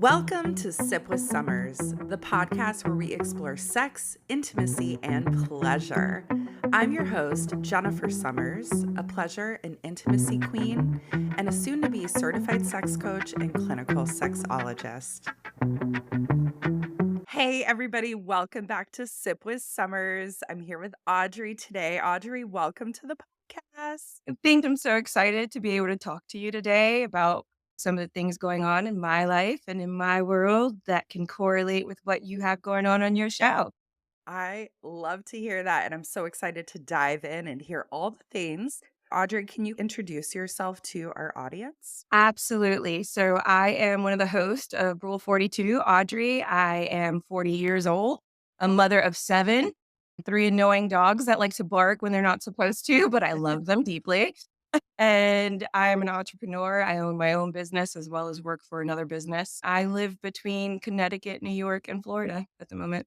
Welcome to Sip with Summers, the podcast where we explore sex, intimacy, and pleasure. I'm your host, Jennifer Summers, a pleasure and intimacy queen, and a soon to be certified sex coach and clinical sexologist. Hey, everybody, welcome back to Sip with Summers. I'm here with Audrey today. Audrey, welcome to the podcast. I think I'm so excited to be able to talk to you today about some of the things going on in my life and in my world that can correlate with what you have going on your show. I love to hear that, and I'm so excited to dive in and hear all the things. Audrey, can you introduce yourself to our audience? Absolutely. So I am one of the hosts of Rule 42, Audrey. I am 40 years old, a mother of 7, 3 annoying dogs that like to bark when they're not supposed to, but I love them deeply. And I'm an entrepreneur. I own my own business as well as work for another business. I live between Connecticut, New York, and Florida at the moment.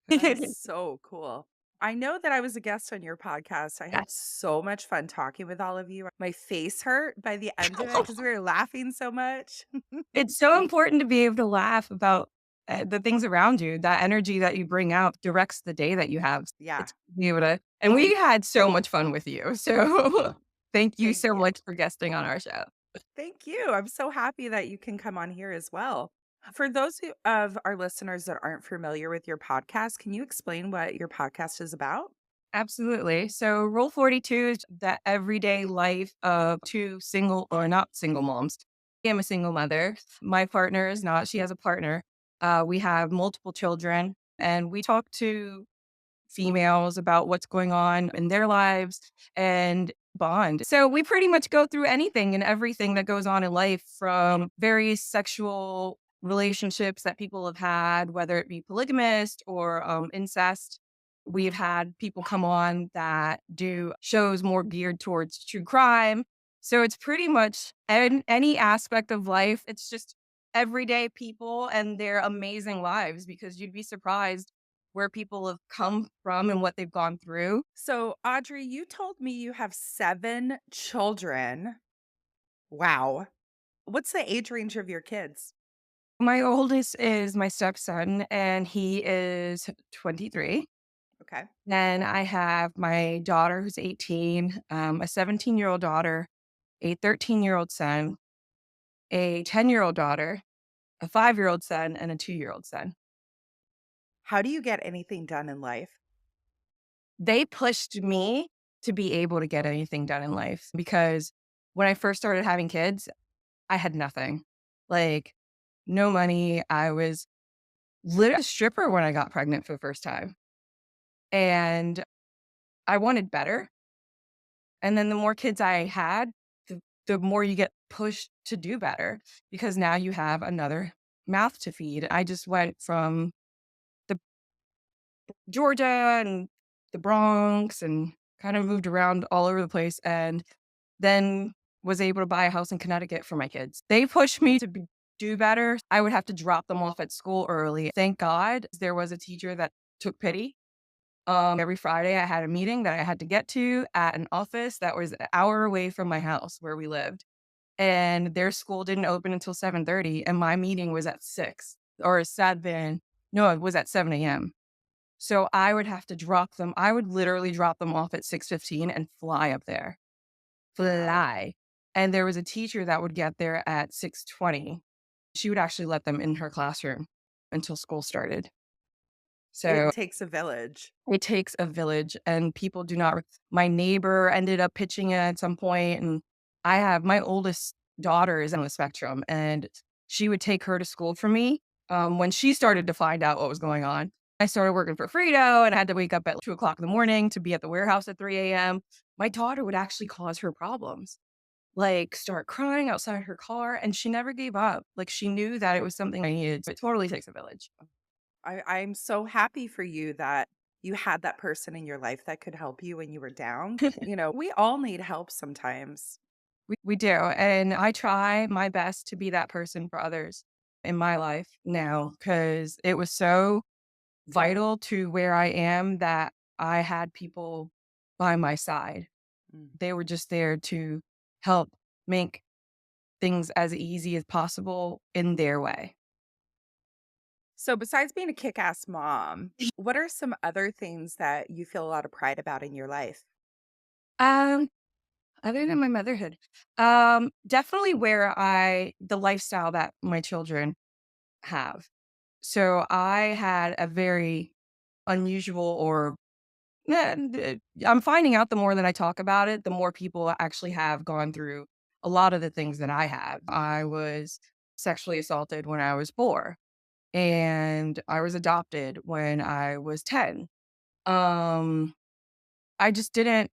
That is so cool. I know that I was a guest on your podcast. I had Yes. so much fun talking with all of you. My face hurt by the end of it because we were laughing so much. It's so important to be able to laugh about the things around you. That energy that you bring out directs the day that you have. Yeah, It's to be able to, and we had so much fun with you. So thank you thank so you. much for guesting on our show. Thank you. I'm so happy that you can come on here as well. For those of our listeners that aren't familiar with your podcast, can you explain what your podcast is about? Absolutely. So Rule 42 is that everyday life of two single or not single moms. I am a single mother. My partner is not. She has a partner. We have multiple children, and we talk to females about what's going on in their lives and bond. So we pretty much go through anything and everything that goes on in life, from various sexual relationships that people have had, whether it be polygamist or incest. We've had people come on that do shows more geared towards true crime. So it's pretty much any aspect of life. It's just everyday people and their amazing lives, because you'd be surprised where people have come from and what they've gone through. So, Audrey, you told me you have 7 children. Wow. What's the age range of your kids? My oldest is my stepson, and he is 23. Okay. Then I have my daughter who's 18, a 17-year-old daughter, a 13-year-old son, a 10-year-old daughter, a 5-year-old son, and a 2-year-old son. How do you get anything done in life? They pushed me to be able to get anything done in life, because when I first started having kids, I had nothing. Like, no money. I was literally a stripper when I got pregnant for the first time. And I wanted better. And then the more kids I had, the more you get pushed to do better, because now you have another mouth to feed. I just went from the Georgia and the Bronx and kind of moved around all over the place, and then was able to buy a house in Connecticut for my kids. They pushed me to do better. I would have to drop them off at school early. Thank God there was a teacher that took pity. Every Friday I had a meeting that I had to get to at an office that was an hour away from my house where we lived. And their school didn't open until 7:30, and my meeting was at 6 or 7. No, it was at 7 a.m. So I would have to drop them. I would literally drop them off at 6:15 and fly up there. Wow. Fly. And there was a teacher that would get there at 6:20. She would actually let them in her classroom until school started. It So takes a village. it takes a village, and people do not. My neighbor ended up pitching in at some point, and I have my oldest daughter is on the spectrum, and she would take her to school for me when she started to find out what was going on. I started working for Frito, and I had to wake up at 2 o'clock in the morning to be at the warehouse at 3 a.m. My daughter would actually cause her problems, like start crying outside her car, and she never gave up. Like, she knew that it was something I needed. So it totally takes a village. I'm so happy for you that you had that person in your life that could help you when you were down. We all need help sometimes. We do, and I try my best to be that person for others in my life now, because it was so vital to where I am that I had people by my side. Mm. They were just there to help make things as easy as possible in their way. So, besides being a kick ass mom, what are some other things that you feel a lot of pride about in your life? Um, Other than my motherhood, definitely the lifestyle that my children have. So I had a very unusual or I'm finding out the more that I talk about it, the more people actually have gone through a lot of the things that I have. I was sexually assaulted when I was 4 and I was adopted when I was 10. Um, I just didn't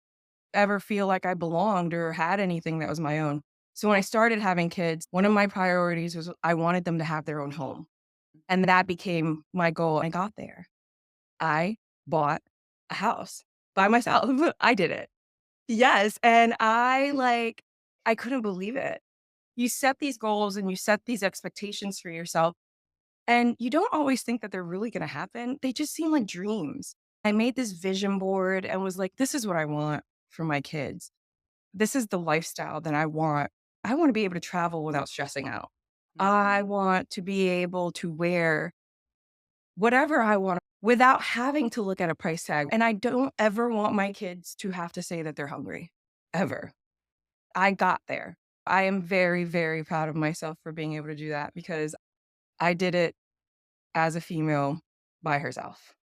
ever feel like I belonged or had anything that was my own. So when I started having kids, one of my priorities was I wanted them to have their own home. And that became my goal. I got there. I bought a house by myself. I did it. Yes. And I couldn't believe it. You set these goals and you set these expectations for yourself, and you don't always think that they're really going to happen. They just seem like dreams. I made this vision board and was like, this is what I want for my kids. This is the lifestyle that I want. I want to be able to travel without stressing out. I Mhm. want to be able to wear whatever I want without having to look at a price tag. And I don't ever want my kids to have to say that they're hungry, ever. I got there. I am very, very proud of myself for being able to do that because I did it as a female by herself.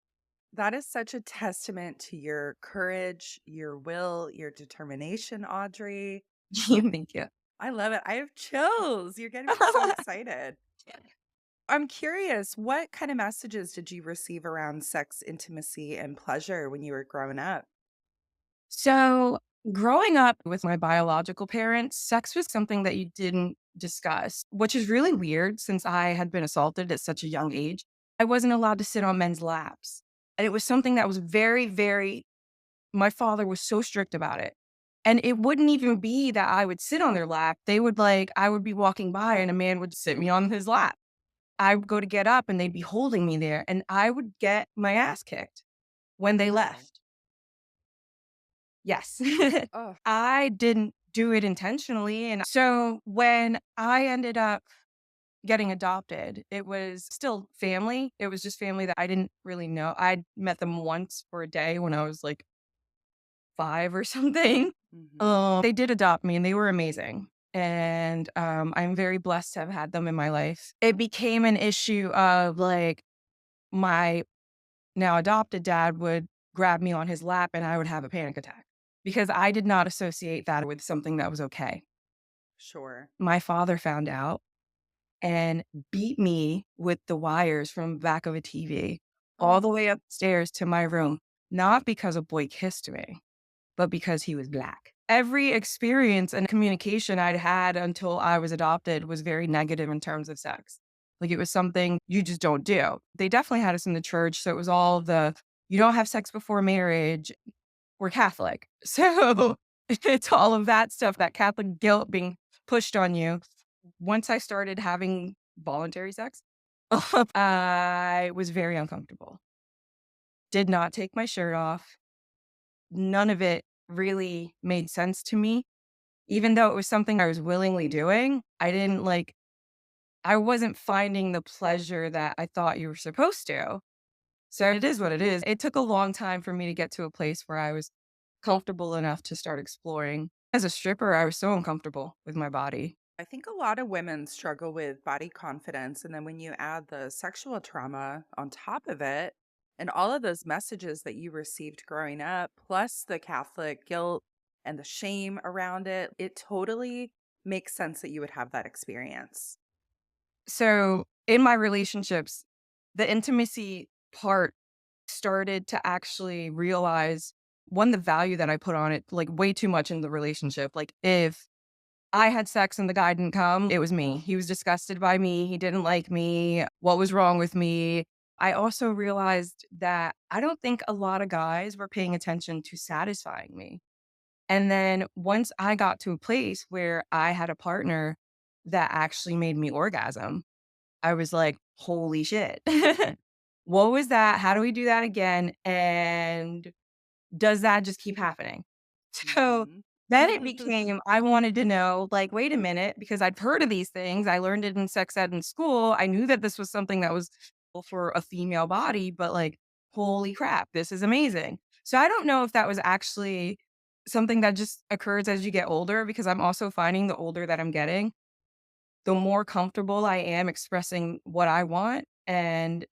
That is such a testament to your courage, your will, your determination, Audrey. Thank you. I love it. I have chills. You're getting me so excited. I'm curious, what kind of messages did you receive around sex, intimacy, and pleasure when you were growing up? So, growing up with my biological parents, sex was something that you didn't discuss, which is really weird since I had been assaulted at such a young age. I wasn't allowed to sit on men's laps. And it was something that was very, very, my father was so strict about it. And it wouldn't even be that I would sit on their lap. I would be walking by and a man would sit me on his lap. I would go to get up and they'd be holding me there and I would get my ass kicked when they Wow. left. Yes. Oh, I didn't do it intentionally, and so when I ended up getting adopted, it was still family. It was just family that I didn't really know. I'd met them once for a day when I was, like, 5 or something. hmm. They did adopt me, and they were amazing, and, I'm very blessed to have had them in my life. It became an issue of, like, my now adopted dad would grab me on his lap and I would have a panic attack because I did not associate that with something that was okay. Sure. My father found out and beat me with the wires from back of a TV all Oh, the way upstairs to my room, not because a boy kissed me, but because he was black. Every experience and communication I'd had until I was adopted was very negative in terms of sex. Like it was something you just don't do. They definitely had us in the church. So it was all you don't have sex before marriage. We're Catholic. So it's all of that stuff, that Catholic guilt being pushed on you. Once I started having voluntary sex, I was very uncomfortable. Did not take my shirt off. None of it really made sense to me. Even though it was something I was willingly doing, I wasn't finding the pleasure that I thought you were supposed to. So it is what it is. It took a long time for me to get to a place where I was comfortable enough to start exploring. As a stripper, I was so uncomfortable with my body. I think a lot of women struggle with body confidence. And then when you add the sexual trauma on top of it, and all of those messages that you received growing up, plus the Catholic guilt and the shame around it, it totally makes sense that you would have that experience. So in my relationships, the intimacy part started to actually realize one, the value that I put on it, like way too much in the relationship. Like if I had sex and the guy didn't come, it was me. He was disgusted by me. He didn't like me. What was wrong with me? I also realized that I don't think a lot of guys were paying attention to satisfying me. And then once I got to a place where I had a partner that actually made me orgasm, I was like, holy shit. What was that? How do we do that again? And does that just keep happening? So Mhm. then it became, I wanted to know, like, wait a minute, because I'd heard of these things. I learned it in sex ed in school. I knew that this was something that was for a female body, but like, holy crap, this is amazing. So I don't know if that was actually something that just occurs as you get older, because I'm also finding the older that I'm getting, the more comfortable I am expressing what I want and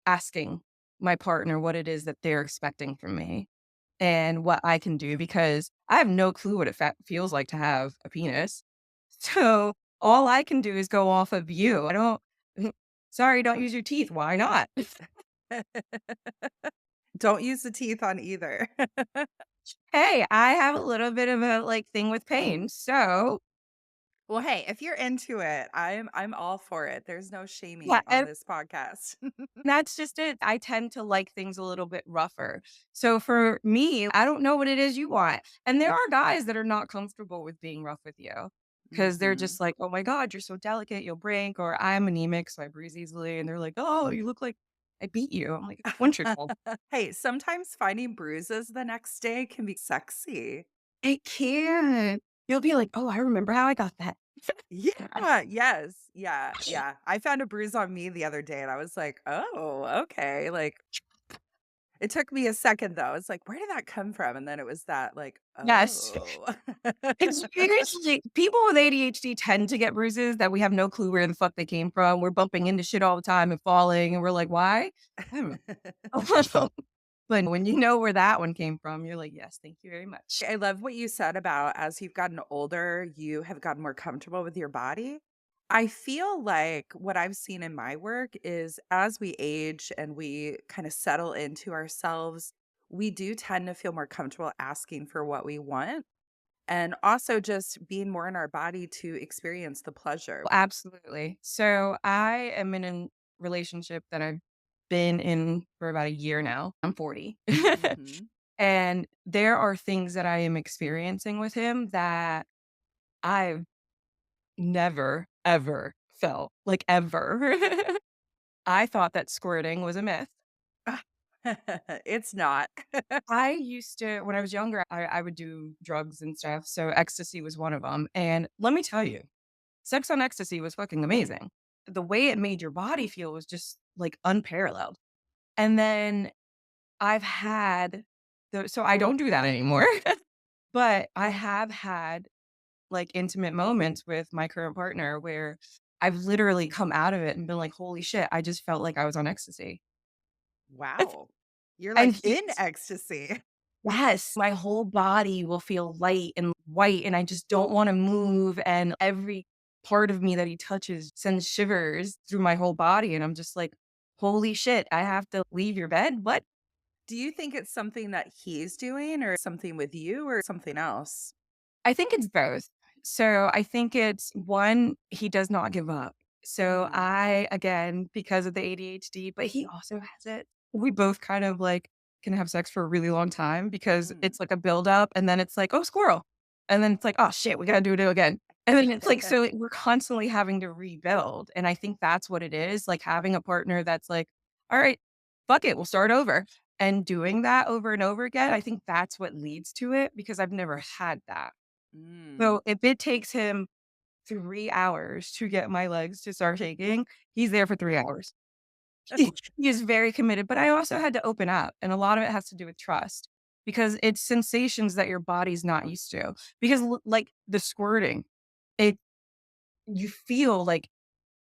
asking my partner what it is that they're expecting from me and what I can do, because I have no clue what it feels like to have a penis. So all I can do is go off of you. I don't, sorry, don't use your teeth. Why not? Don't use the teeth on either. Hey, I have a little bit of a like thing with pain. So Well, hey, if you're into it, I'm all for it. There's no yeah, shaming on and this podcast. that's just it. I tend to like things a little bit rougher. So for me, I don't know what it is you want. And there are guys that are not comfortable with being rough with you because they're Mhm. just like, oh my God, you're so delicate, you'll break. Or I'm anemic, so I bruise easily. And they're like, oh, you look like I beat you. I'm like, once you're told. Hey, sometimes finding bruises the next day can be sexy. It can. You'll be like, oh, I remember how I got that. Yeah, yes, yeah, yeah. I found a bruise on me the other day and I was like, "Oh, okay." Like, it took me a second though. It's like, "Where did that come from?" And then it was that like, Yes. "Oh." It's seriously, people with ADHD tend to get bruises that we have no clue where the fuck they came from. We're bumping into shit all the time and falling, and we're like, "Why?" I don't know. But when you know where that one came from, you're like, "Yes, thank you very much." I love what you said about as you've gotten older, you have gotten more comfortable with your body. I feel like what I've seen in my work is as we age and we kind of settle into ourselves, we do tend to feel more comfortable asking for what we want and also just being more in our body to experience the pleasure. Absolutely. So, I am in a relationship that I've been in for about a year now. I'm 40. Mhm. And there are things that I am experiencing with him that I've never, ever felt, like, ever. I thought that squirting was a myth. It's not. I used to when I was younger, I would do drugs and stuff, so ecstasy was one of them, and let me tell you, sex on ecstasy was fucking amazing. The way it made your body feel was just, like, unparalleled. And then I've had so I don't do that anymore, but I have had, like, intimate moments with my current partner where I've literally come out of it and been like, "Holy shit, I just felt like I was on ecstasy." Wow. You're And like in he's ecstasy. Yes, my whole body will feel light and white, and I just don't wanna move, and every part of me that he touches sends shivers through my whole body, and I'm just like, "Holy shit, I have to leave your bed? What?" Do you think it's something that he's doing or something with you or something else? I think it's both. So, I think it's 1, he does not give up. So, Mm, again, because of the ADHD, but he also has it, we both kind of, like, can have sex for a really long time because mm. it's like a buildup, and then it's like, "Oh, squirrel." And then it's like, "Oh, shit, we gotta do it again." And then it's like, so we're constantly having to rebuild, and I think that's what it is, like, having a partner that's like, "All right, fuck it, we'll start over." And doing that over and over again, I think that's what leads to it because I've never had that. Mm. So if it takes him 3 hours to get my legs to start shaking, he's there for 3 hours. He is very committed, but I also had to open up, and a lot of it has to do with trust because it's sensations that your body's not used to. Because like the squirting, it you feel like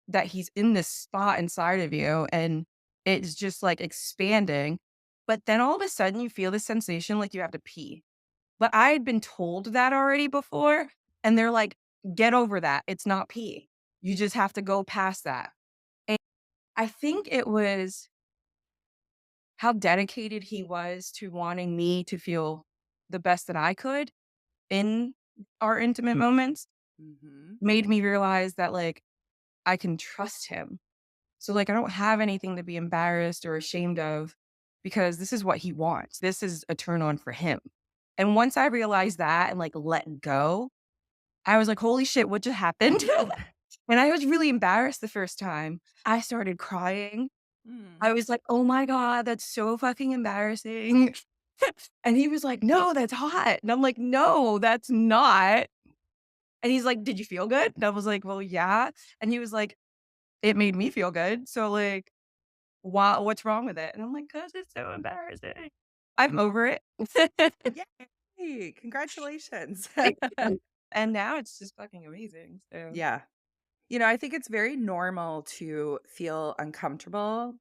that he's in this spot inside of you and it's just like expanding, but then all of a sudden you feel this sensation like you have to pee. But I had been told that already before, and they're like, "Get over that. It's not pee. You just have to go past that." And I think it was how dedicated he was to wanting me to feel the best that I could in our intimate moments Mhm. made me realize that, like, I can trust him. So, like, I don't have anything to be embarrassed or ashamed of because this is what he wants. This is a turn on for him. And once I realized that and, like, let go, I was like, "Holy shit, what just happened?" And I was really embarrassed the first time. I started crying. Mm. I was like, "Oh my god, that's so fucking embarrassing." And he was like, "No, that's hot." And I'm like, "No, that's not." And he's like, "Did you feel good?" And I was like, "Well, yeah." And he was like, "It made me feel good." So, like, What's wrong with it? And I'm like, because it's so embarrassing. I'm over it. Yay! Congratulations. Thank you. And now it's just fucking amazing. So Yeah. I think it's very normal to feel uncomfortable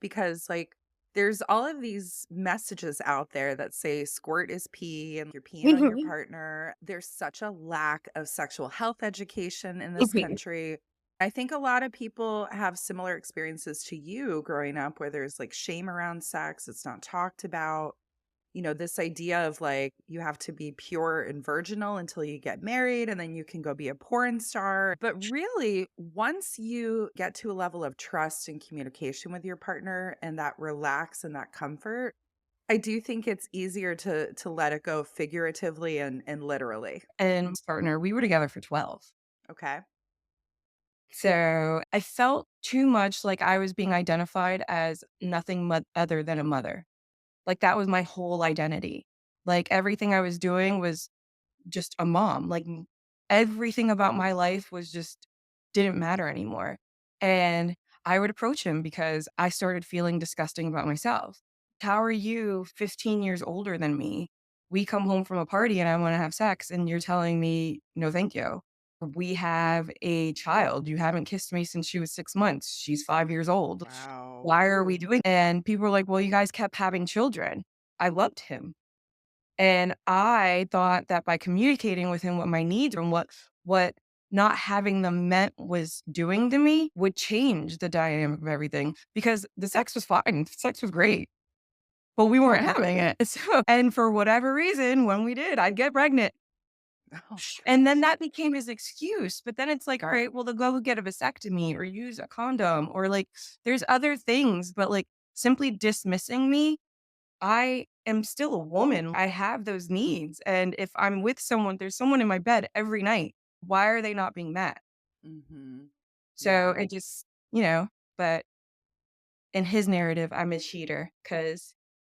because, like, there's all of these messages out there that say squirt is pee and you're peeing on your partner. There's such a lack of sexual health education in this country. I think a lot of people have similar experiences to you growing up where there's like shame around sex, it's not talked about. This idea of like you have to be pure and virginal until you get married and then you can go be a porn star. But really, once you get to a level of trust and communication with your partner and that relax and that comfort, I do think it's easier to let it go figuratively and literally. and partner, we were together for 12. Okay. So I felt too much like I was being identified as nothing other than a mother. Like that was my whole identity. Like everything I was doing was just a mom. Like everything about my life was just didn't matter anymore. And I would approach him because I started feeling disgusting about myself. How are you 15 years older than me? We come home from a party and I want to have sex and you're telling me no thank you. We have a child. You haven't kissed me since she was 6 months. She's 5 years old. Wow. Why are we doing? And people were like, well, you guys kept having children. I loved him. And I thought that by communicating with him what my needs and what not having them met was doing to me would change the dynamic of everything because the sex was fine. Sex was great, but we weren't having it. So, and for whatever reason, when we did, I'd get pregnant. Oh, And then that became his excuse. But then it's like, all right, well, they'll go get a vasectomy or use a condom or like there's other things, but like simply dismissing me, I am still a woman. I have those needs. And if I'm with someone, there's someone in my bed every night. Why are they not being met? mhm. So Yeah. it just, but in his narrative, I'm a cheater because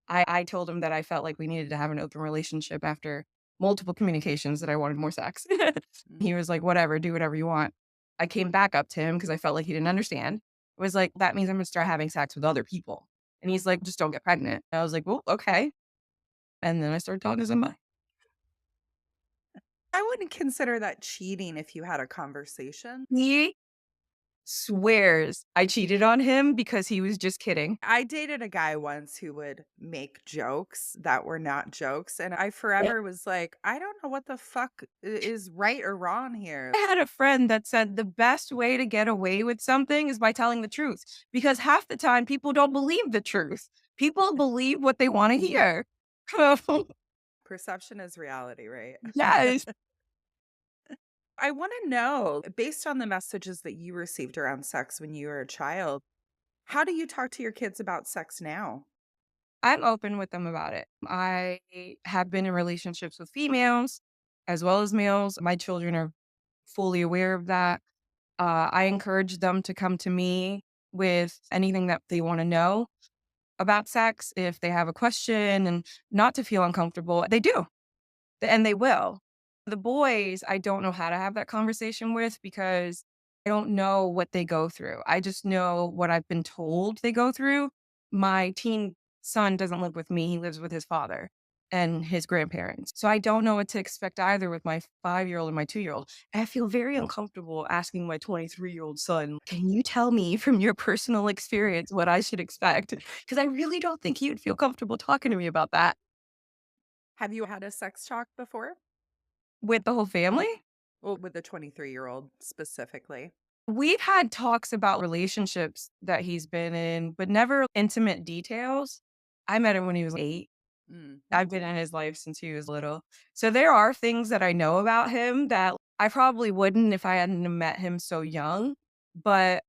I told him that I felt like we needed to have an open relationship after multiple communications that I wanted more sex. Mm. He was like, whatever, do whatever you want. I came back up to him because I felt like he didn't understand. It was like, that means I'm going to start having sex with other people. And he's like, just don't get pregnant. And I was like, well, okay. And then I started talking to somebody. I wouldn't consider that cheating if you had a conversation. He swears I cheated on him because he was just kidding. I dated a guy once who would make jokes that were not jokes, and I I forever was like, "I don't know what the fuck is right or wrong here." had a friend that said the best way to get away with something is by telling the truth because half the time people don't believe the truth. People believe what they want to hear. Perception is reality, right? Yes. I wanna know, based on the messages that you received around sex when you were a child, how do you talk to your kids about sex now? I'm open with them about it. I have been in relationships with females as well as males. My children are fully aware of that. I encourage them to come to me with anything that they want to know about sex. If they have a question and not to feel uncomfortable, they do, and they will. The boys, I don't know how to have that conversation with because I don't know what they go through. I just know what I've been told they go through. My teen son doesn't live with me, he lives with his father and his grandparents. So I don't know what to expect either with my 5-year-old and my 2-year-old. I feel very uncomfortable asking my 23-year-old son, can you tell me from your personal experience what I should expect? Because I really don't think he would feel comfortable talking to me about that Have you had a sex talk before? with the whole family. Well, with the 23-year-old specifically. We've had talks about relationships that he's been in, but never intimate details. I met him when he was 8. Mm. I've been in his life since he was little. So there are things that I know about him that I probably wouldn't if I hadn't met him so young. But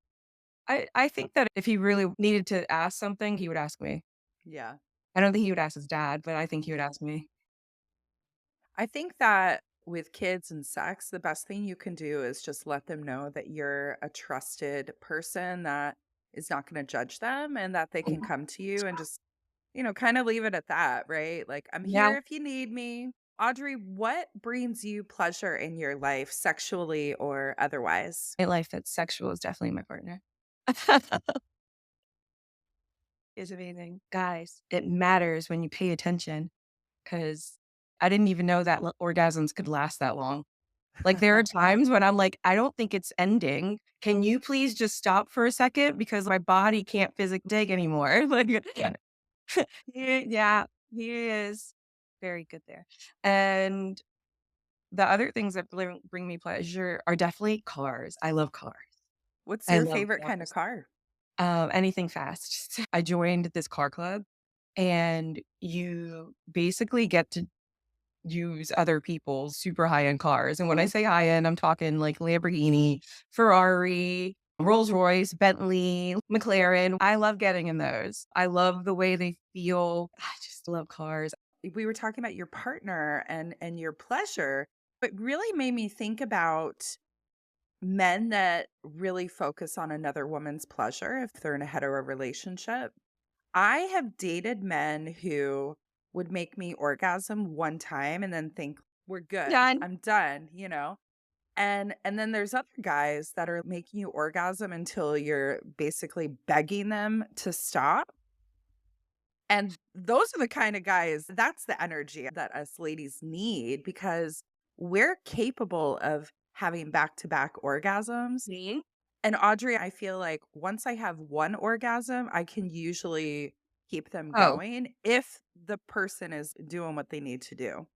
I think that if he really needed to ask something, he would ask me. Yeah. I don't think he would ask his dad, but I think he would ask me. I think that with kids and sex, the best thing you can do is just let them know that you're a trusted person that is not going to judge them and that they can come to you and just, kind of leave it at that, right? Like, I'm Yeah, here if you need me. Audrey, what brings you pleasure in your life, sexually or otherwise? my life that's sexual is definitely my partner. It's amazing. Guys, it matters when you pay attention because I didn't even know that orgasms could last that long. Like, there are times when I'm like, I don't think it's ending. Can you please just stop for a second? Because my body can't physically take anymore. Like, yeah, yeah, he is very good there. And the other things that bring me pleasure are definitely cars. I love cars. What's I your love favorite kind of cars. car? Anything fast. I joined this car club, and you basically get to use other people's super high-end cars. And when I say high-end, I'm talking like Lamborghini, Ferrari, Rolls-Royce, Bentley, McLaren. I love getting in those. I love the way they feel. I just love cars. We were talking about your partner and your pleasure. It really made me think about men that really focus on another woman's pleasure if they're in a hetero relationship. I have dated men who would make me orgasm one time and then think, we're good. Done. I'm done, you know? And then there's other guys that are making you orgasm until you're basically begging them to stop. And those are the kind of guys, that's the energy that us ladies need because we're capable of having back to back orgasms. Me? And Audrey, I feel like once I have one orgasm, I can usually keep them Oh, going if the person is doing what they need to do.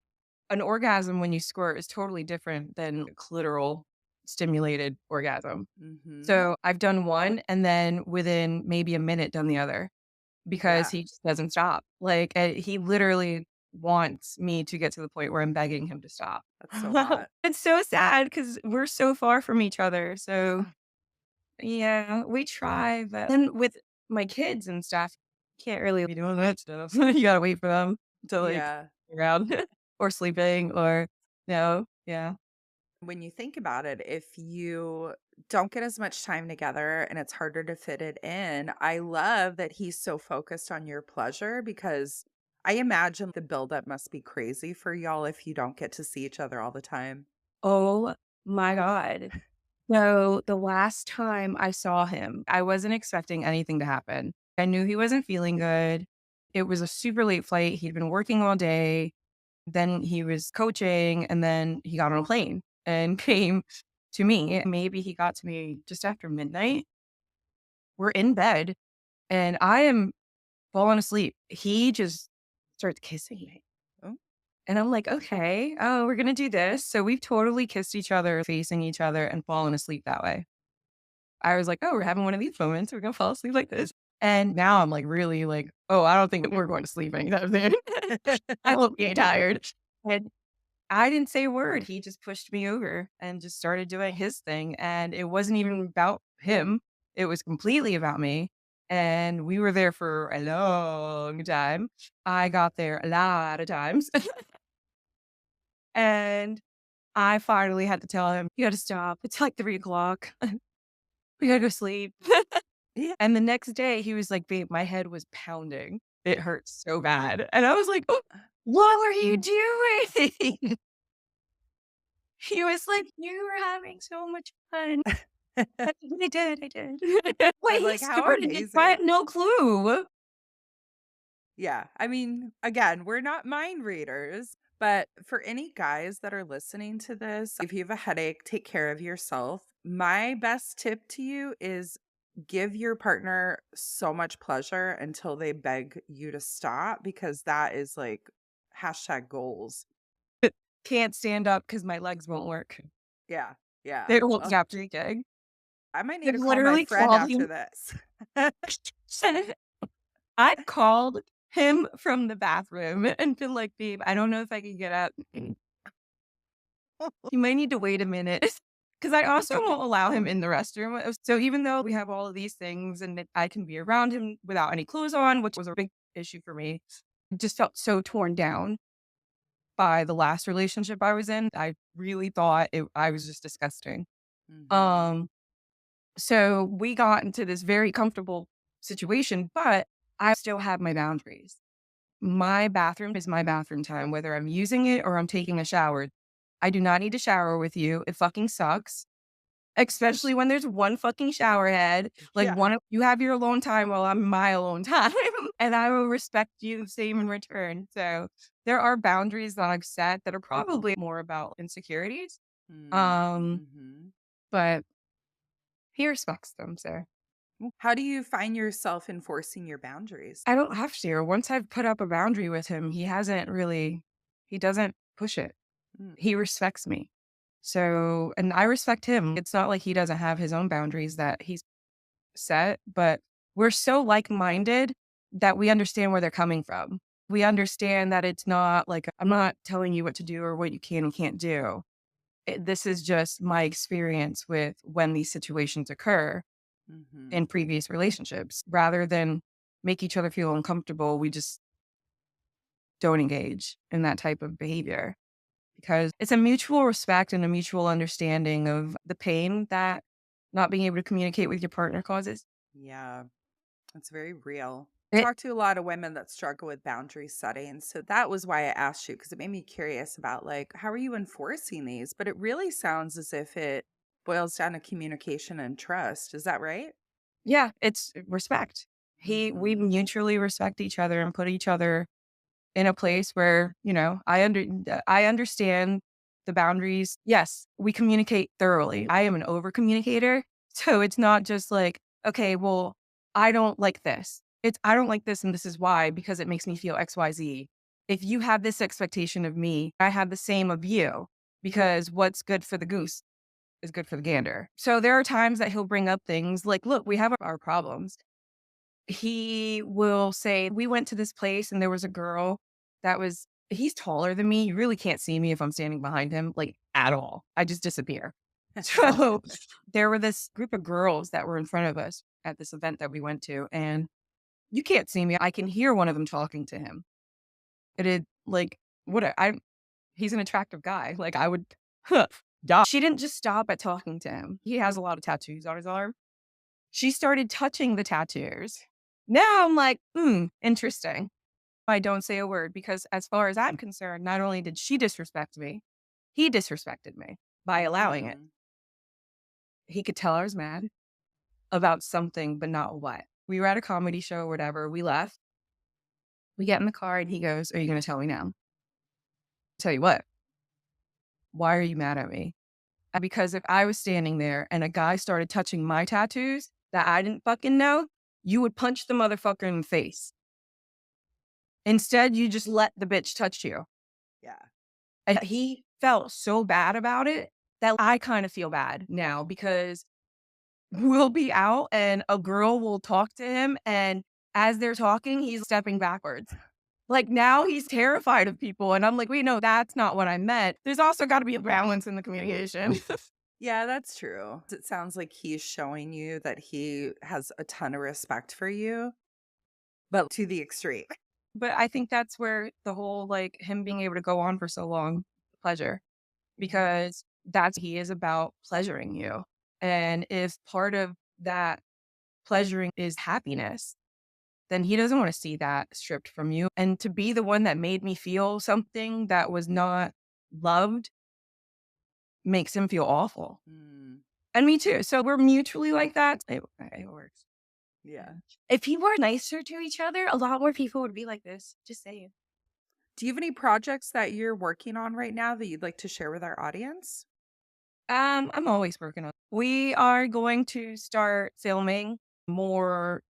an orgasm when you squirt is totally different than a clitoral stimulated orgasm. Hmm. So I've done one and then within maybe a minute done the other because Yeah, he just doesn't stop. Like he literally wants me to get to the point where I'm begging him to stop. that's so hot. It's so sad because we're so far from each other. So yeah, we try, but then with my kids and stuff, can't really be doing that stuff. You gotta wait for them to like Yeah. around or sleeping or no, yeah. When you think about it, if you don't get as much time together and it's harder to fit it in, I love that he's so focused on your pleasure because I imagine the buildup must be crazy for y'all if you don't get to see each other all the time. Oh my God. So the last time I saw him, I wasn't expecting anything to happen. I knew he wasn't feeling good. It was a super late flight. He'd been working all day. Then he was coaching and then he got on a plane and came to me. Maybe he got to me just after midnight. We're in bed and I am falling asleep. He just starts kissing me. Oh, And I'm like, okay, oh, we're going to do this. So we've totally kissed each other, facing each other, and fallen asleep that way. I was like, oh, we're having one of these moments. We're going to fall asleep like this. And now I'm like, really like, oh, I don't think we're going to sleep anytime soon. I won't be tired. And I didn't say a word. He just pushed me over and just started doing his thing. And it wasn't even about him, it was completely about me. And we were there for a long time. I got there a lot of times. And I finally had to tell him, you got to stop. It's like 3 o'clock. We got to go sleep. yeah. And the next day, he was like, babe, my head was pounding. It hurts so bad. And I was like, oh, what were you doing? He was like, "You were having so much fun." I did, I did. Wait, I'm he like, how started it, I amazing. had no clue. Yeah. I mean, again, we're not mind readers, but for any guys that are listening to this, if you have a headache, take care of yourself. My best tip to you is give your partner so much pleasure until they beg you to stop, because that is like hashtag goals. Can't stand up because my legs won't work. Yeah. Yeah. They won't Oh, stop drinking. I might need They've to call my literally friend called after him. this. I've called him from the bathroom and been like, "Babe, I don't know if I can get up. You might need to wait a minute." Because I also won't allow him in the restroom. So even though we have all of these things and that I can be around him without any clothes on, which was a big issue for me, I just felt so torn down by the last relationship I was in. I really thought I was just disgusting. Hmm. Um, so we got into this very comfortable situation, but I still have my boundaries. My bathroom is my bathroom time, whether I'm using it or I'm taking a shower. I do not need to shower with you. It fucking sucks. especially when there's one fucking shower head. Like, Yeah. you have your alone time while I'm my alone time, and I will respect you the same in return. So there are boundaries that I've set that are probably more about insecurities. Um, Mm-hmm. but he respects them, so How do you find yourself enforcing your boundaries? I don't have to. Once I've put up a boundary with him, he doesn't push it. Mm. He respects me. So, and I respect him. It's not like he doesn't have his own boundaries that he's set, but we're so like-minded that we understand where they're coming from. We understand that it's not like, I'm not telling you what to do or what you can and can't do. This is just my experience with when these situations occur Mm-hmm. in previous relationships. Rather than make each other feel uncomfortable, we just don't engage in that type of behavior because it's a mutual respect and a mutual understanding of the pain that not being able to communicate with your partner causes. Yeah. It's very real. It, Talk to a lot of women that struggle with boundary setting. So that was why I asked you because it made me curious about like how are you enforcing these? But it really sounds as if it boils down to communication and trust. Is that right? yeah, it's respect. We Hmm. mutually respect each other and put each other in a place where, I understand the boundaries. Yes, we communicate thoroughly. I am an over communicator. So it's not just like, okay, well, I don't like this. It's I don't like this and this is why, because it makes me feel XYZ. If you have this expectation of me, I have the same of you because what's good for the goose is good for the gander. So there are times that he'll bring up things like, look, we have our problems. He will say, we went to this place and there was a girl he's taller than me. You really can't see me if I'm standing behind him, like at all. I just disappear. So there were this group of girls that were in front of us at this event that we went to, and you can't see me. I can hear one of them talking to him. It is like, he's an attractive guy. Like I would, die. She didn't just stop at talking to him. He has a lot of tattoos on his arm. She started touching the tattoos. Now I'm like, interesting. I don't say a word because, as far as I'm concerned, not only did she disrespect me, he disrespected me by allowing it. Mm. He could tell I was mad about something, but not what. We were at a comedy show or whatever. We left. We get in the car and he goes, are you going to tell me now? Tell you what, why are you mad at me? Because if I was standing there and a guy started touching my tattoos that I didn't fucking know, you would punch the motherfucker in the face. Instead, you just let the bitch touch you. Yeah. And he felt so bad about it that I kind of feel bad now because we'll be out and a girl will talk to him. And as they're talking, he's stepping backwards. Like now he's terrified of people. And I'm like, wait, no, that's not what I meant. There's also got to be a balance in the communication. Yeah, that's true. It sounds like he's showing you that he has a ton of respect for you, but to the extreme. But I think that's where the whole like him being able to go on for so long, pleasure, because he is about pleasuring you. And if part of that pleasuring is happiness, then he doesn't want to see that stripped from you. And to be the one that made me feel something that was not loved makes him feel awful. Mm, And me too. So we're mutually like that. It works. yeah. Yeah. If he were nicer to each other, a lot more people would be like this. Just saying. Do you have any projects that you're working on right now that you'd like to share with our audience? I'm always working on. We are going to start filming more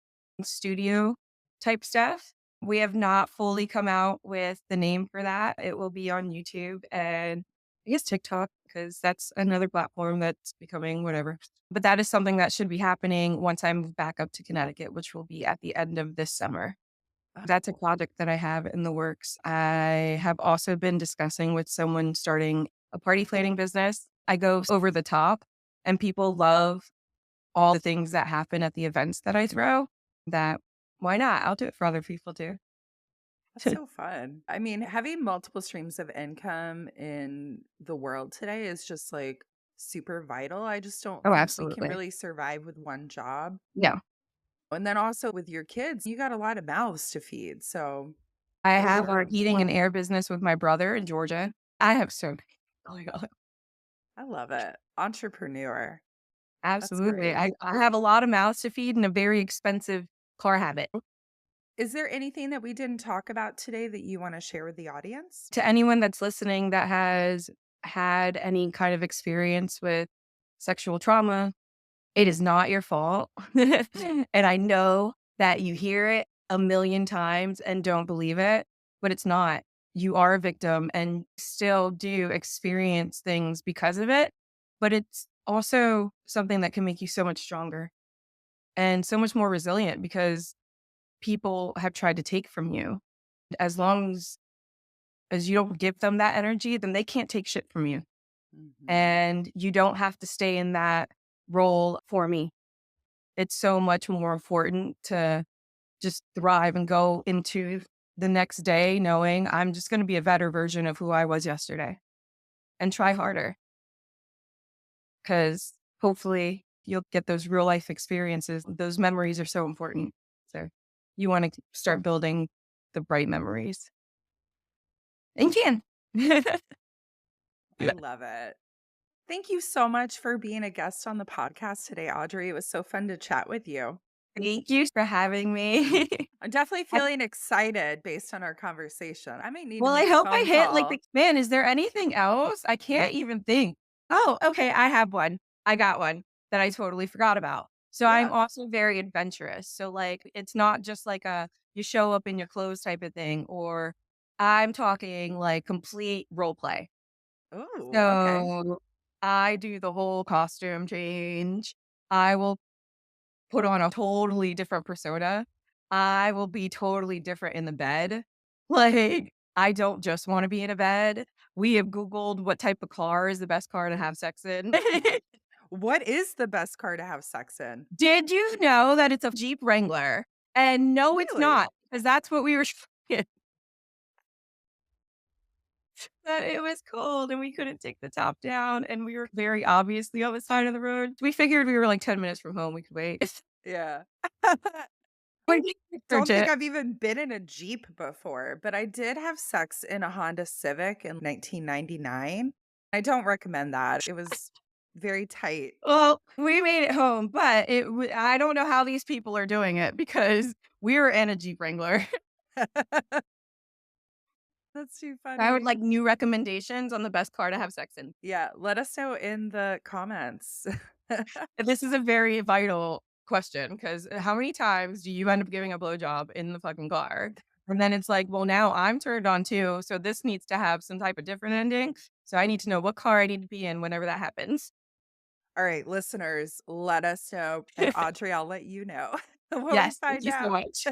studio type stuff. We have not fully come out with the name for that. It will be on YouTube and I guess TikTok because that's another platform that's becoming whatever. But that is something that should be happening once I move back up to Connecticut, which will be at the end of this summer. Oh, That's a project that I have in the works. I have also been discussing with someone starting a party planning business. I go over the top and people love all the things that happen at the events that I throw. That why not? I'll do it for other people too. that's so fun. I mean, having multiple streams of income in the world today is just like super vital. I just don't Oh, think we can absolutely. really survive with one job. No, And then also with your kids, you got a lot of mouths to feed. So I for have our sure. heating and air business with my brother in Georgia. I have so many going on. I love it. Entrepreneur. That's Absolutely. great. I have a lot of mouths to feed and a very expensive car habit. Is there anything that we didn't talk about today that you want to share with the audience? To anyone that's listening that has had any kind of experience with sexual trauma, it is not your fault. And I know that you hear it a million times and don't believe it, but it's not. You are a victim and still do experience things because of it. But it's also something that can make you so much stronger and so much more resilient because people have tried to take from you. As long as you don't give them that energy, then they can't take shit from you. Mhm. And you don't have to stay in that role for me. It's so much more important to just thrive and go into the next day knowing I'm just going to be a better version of who I was yesterday and try harder because hopefully you'll get those real life experiences. Those memories are so important. So you want to start building the bright memories and you can. I love it. Thank you so much for being a guest on the podcast today, Audrey. It was so fun to chat with you. Thank you for having me. I'm definitely feeling excited based on our conversation. I may need to Well, I make a hope I phone hit like call. the man, is there anything else? I can't even think. Oh, okay. I have one. I got one that I totally forgot about. So I'm Yeah. also very adventurous. So like it's not just like a you show up in your clothes type of thing, or I'm talking like complete role play. Oh, okay. So I do the whole costume change. I will put on a totally different persona. I will be totally different in the bed. Like, I don't just wanna be in a bed. We have Googled what type of car is the best car to have sex in. What is the best car to have sex in? Did you know that it's a Jeep Wrangler? And no, it's Really? not, because that's what we were that it was cold and we couldn't take the top down, and we were very obviously on the side of the road. We figured we were like 10 minutes from home, we could wait. Yeah. We I research don't think it. I've even been in a Jeep before, but I did have sex in a Honda Civic in 1999. I don't recommend that. It was very tight. Well, we made it home, but I don't know how these people are doing it because we were in a Jeep Wrangler. That's too I would funny. like new recommendations on the best car to have sex in. Yeah, let us know in the comments. This is a very vital question because how many times do you end up giving a blowjob in the fucking car? And then it's like, well, now I'm turned on too. So this needs to have some type of different ending. So I need to know what car I need to be in whenever that happens. All right, listeners, let us know. And Audrey, I'll let you know when we Yes. Thank find you so out. much.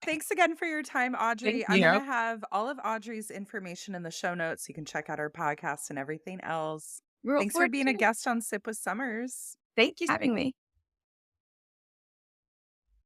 Thanks again for your time, Thank Audrey. I'm going you. to have all of Audrey's information in the show notes. You can check out our podcast and everything else. We look Thanks for forward being to a it. guest on Sip with Summers. Thank you for having me.